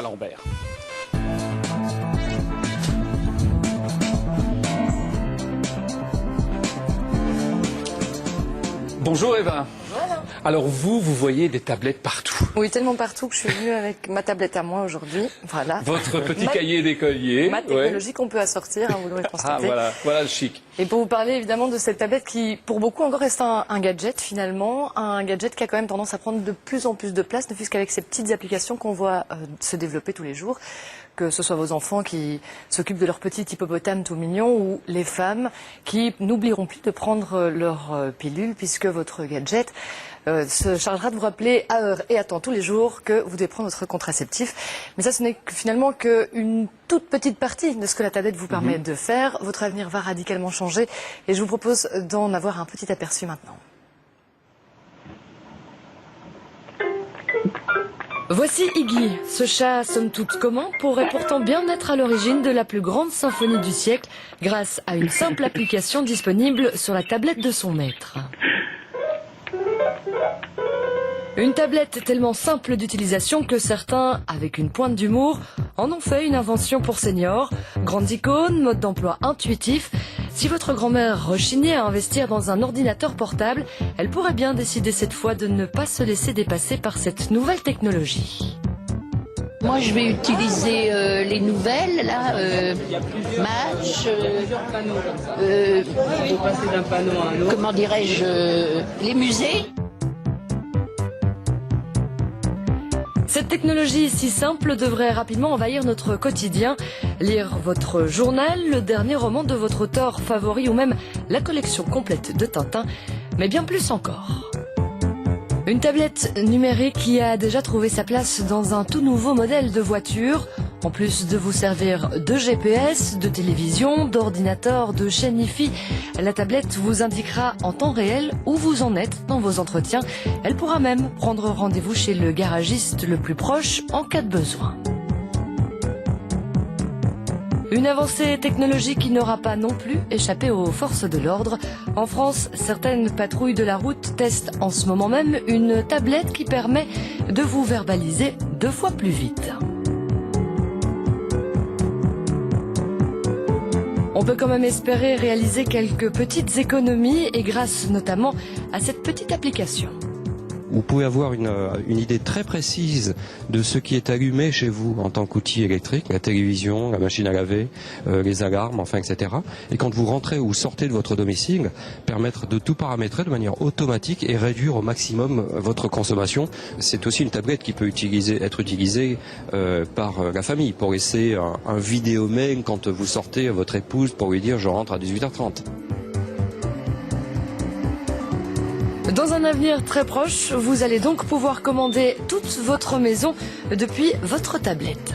Lambert. Bonjour Eva. Voilà. Alors vous voyez des tablettes partout. Oui, tellement partout que je suis venue avec ma tablette à moi aujourd'hui. Voilà. Votre petit cahier d'écolier. Ma technologie qu'on peut assortir, hein, vous l'aurez constaté. Ah voilà le chic. Et pour vous parler évidemment de cette tablette qui, pour beaucoup, encore reste un gadget finalement. Un gadget qui a quand même tendance à prendre de plus en plus de place, ne fût-ce qu'avec ces petites applications qu'on voit se développer tous les jours. Que ce soit vos enfants qui s'occupent de leur petit hippopotame tout mignon ou les femmes qui n'oublieront plus de prendre leur pilule puisque votre gadget se chargera de vous rappeler à heure et à temps tous les jours que vous devez prendre votre contraceptif. Mais ça, ce n'est finalement qu'une toute petite partie de ce que la tablette vous permet de faire. Votre avenir va radicalement changer et je vous propose d'en avoir un petit aperçu maintenant. Voici Iggy. Ce chat, somme toute commun, pourrait pourtant bien être à l'origine de la plus grande symphonie du siècle grâce à une simple application disponible sur la tablette de son maître. Une tablette tellement simple d'utilisation que certains, avec une pointe d'humour, en ont fait une invention pour seniors. Grandes icônes, mode d'emploi intuitif. Si votre grand-mère rechignait à investir dans un ordinateur portable, elle pourrait bien décider cette fois de ne pas se laisser dépasser par cette nouvelle technologie. Moi, je vais utiliser les nouvelles, là, match, comment dirais-je, les musées. Cette technologie si simple devrait rapidement envahir notre quotidien. Lire votre journal, le dernier roman de votre auteur favori ou même la collection complète de Tintin, mais bien plus encore. Une tablette numérique qui a déjà trouvé sa place dans un tout nouveau modèle de voiture. En plus de vous servir de GPS, de télévision, d'ordinateur, de chaîne Wi-Fi, la tablette vous indiquera en temps réel où vous en êtes dans vos entretiens. Elle pourra même prendre rendez-vous chez le garagiste le plus proche en cas de besoin. Une avancée technologique qui n'aura pas non plus échappé aux forces de l'ordre. En France, certaines patrouilles de la route testent en ce moment même une tablette qui permet de vous verbaliser 2 fois plus vite. On peut quand même espérer réaliser quelques petites économies et grâce notamment à cette petite application. Vous pouvez avoir une idée très précise de ce qui est allumé chez vous en tant qu'outil électrique, la télévision, la machine à laver, les alarmes, enfin, etc. Et quand vous rentrez ou sortez de votre domicile, permettre de tout paramétrer de manière automatique et réduire au maximum votre consommation. C'est aussi une tablette qui peut être utilisée par la famille pour laisser un vidéo mail quand vous sortez à votre épouse pour lui dire je rentre à 18h30. Dans un avenir très proche, vous allez donc pouvoir commander toute votre maison depuis votre tablette.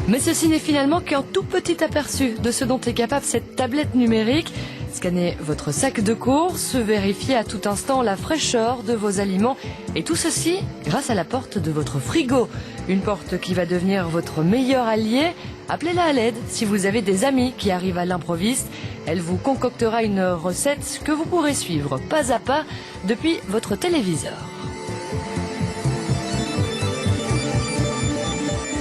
Mais ceci n'est finalement qu'un tout petit aperçu de ce dont est capable cette tablette numérique. Scannez votre sac de courses, vérifiez à tout instant la fraîcheur de vos aliments et tout ceci grâce à la porte de votre frigo. Une porte qui va devenir votre meilleur allié. Appelez-la à l'aide si vous avez des amis qui arrivent à l'improviste. Elle vous concoctera une recette que vous pourrez suivre pas à pas depuis votre téléviseur.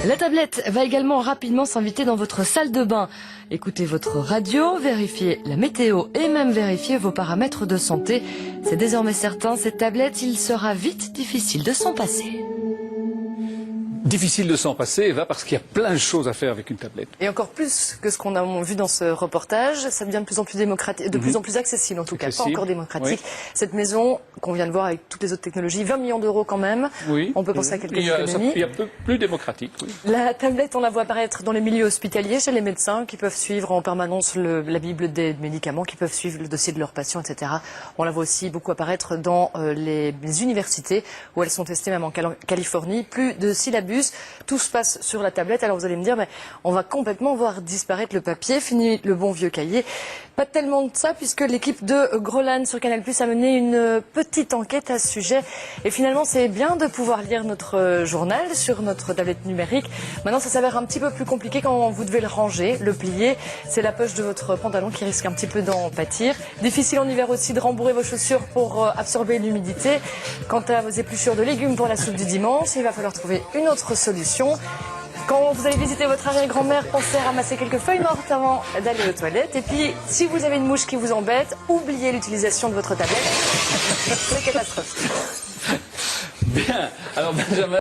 La tablette va également rapidement s'inviter dans votre salle de bain. Écoutez votre radio, vérifiez la météo et même vérifiez vos paramètres de santé. C'est désormais certain, cette tablette, il sera vite difficile de s'en passer. Difficile de s'en passer, Eva, parce qu'il y a plein de choses à faire avec une tablette. Et encore plus que ce qu'on a vu dans ce reportage, ça devient de plus en plus démocratique, de plus en plus accessible en tout cas, pas encore démocratique. Oui. Cette maison, qu'on vient de voir avec toutes les autres technologies, 20 millions d'euros quand même. Oui. On peut penser à quelques économies. Il y a plus démocratique. Oui. La tablette, on la voit apparaître dans les milieux hospitaliers, chez les médecins qui peuvent suivre en permanence la bible des médicaments, qui peuvent suivre le dossier de leurs patients, etc. On la voit aussi beaucoup apparaître dans les universités où elles sont testées même en Californie. Plus de syllabus Tout se passe sur la tablette. Alors vous allez me dire, mais on va complètement voir disparaître le papier, fini le bon vieux cahier. Pas tellement de ça, puisque l'équipe de Groland sur Canal+ a mené une petite enquête à ce sujet. Et finalement, c'est bien de pouvoir lire notre journal sur notre tablette numérique. Maintenant, ça s'avère un petit peu plus compliqué quand vous devez le ranger, le plier. C'est la poche de votre pantalon qui risque un petit peu d'en pâtir. Difficile en hiver aussi de rembourrer vos chaussures pour absorber l'humidité. Quant à vos épluchures de légumes pour la soupe du dimanche, il va falloir trouver une autre solution. Quand vous allez visiter votre arrière-grand-mère, pensez à ramasser quelques feuilles mortes avant d'aller aux toilettes. Et puis, si vous avez une mouche qui vous embête, oubliez l'utilisation de votre tablette. C'est catastrophique. Bien. Alors, Benjamin.